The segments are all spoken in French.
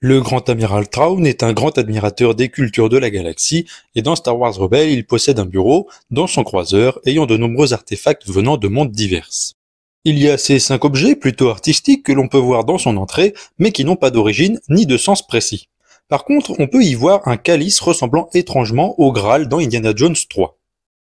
Le Grand Amiral Thrawn est un grand admirateur des cultures de la galaxie, et dans Star Wars Rebels, il possède un bureau, dans son croiseur, ayant de nombreux artefacts venant de mondes divers. Il y a ces 5 objets plutôt artistiques que l'on peut voir dans son entrée, mais qui n'ont pas d'origine ni de sens précis. Par contre, on peut y voir un calice ressemblant étrangement au Graal dans Indiana Jones 3.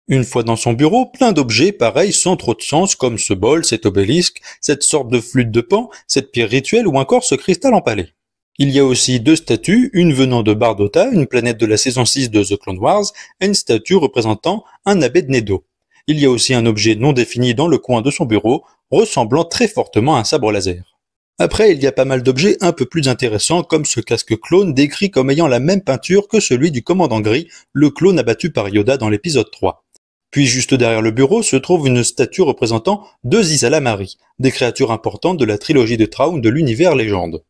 Une fois dans son bureau, plein d'objets pareils sans trop de sens comme ce bol, cet obélisque, cette sorte de flûte de Pan, cette pierre rituelle ou encore ce cristal empalé. Il y a aussi 2 statues, une venant de Bardota, une planète de la saison 6 de The Clone Wars, et une statue représentant un Abednedo. Il y a aussi un objet non défini dans le coin de son bureau, ressemblant très fortement à un sabre laser. Après, il y a pas mal d'objets un peu plus intéressants comme ce casque clone décrit comme ayant la même peinture que celui du commandant Gris, le clone abattu par Yoda dans l'épisode 3. Puis juste derrière le bureau se trouve une statue représentant 2 Ysalamari, des créatures importantes de la trilogie de Thrawn de l'univers légende.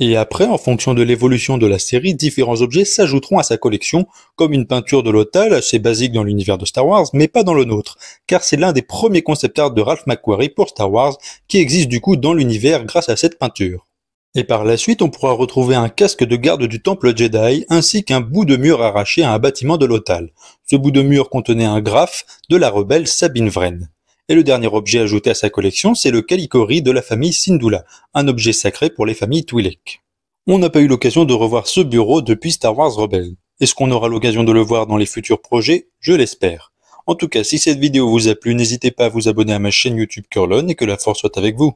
Et après, en fonction de l'évolution de la série, différents objets s'ajouteront à sa collection, comme une peinture de Lothal, assez basique dans l'univers de Star Wars, mais pas dans le nôtre, car c'est l'un des premiers concept art de Ralph McQuarrie pour Star Wars, qui existe du coup dans l'univers grâce à cette peinture. Et par la suite, on pourra retrouver un casque de garde du temple Jedi, ainsi qu'un bout de mur arraché à un bâtiment de Lothal. Ce bout de mur contenait un graphe de la rebelle Sabine Wren. Et le dernier objet ajouté à sa collection, c'est le Calicori de la famille Syndulla, un objet sacré pour les familles Twi'lek. On n'a pas eu l'occasion de revoir ce bureau depuis Star Wars Rebels. Est-ce qu'on aura l'occasion de le voir dans les futurs projets? Je l'espère. En tout cas, si cette vidéo vous a plu, n'hésitez pas à vous abonner à ma chaîne YouTube Curlon et que la force soit avec vous.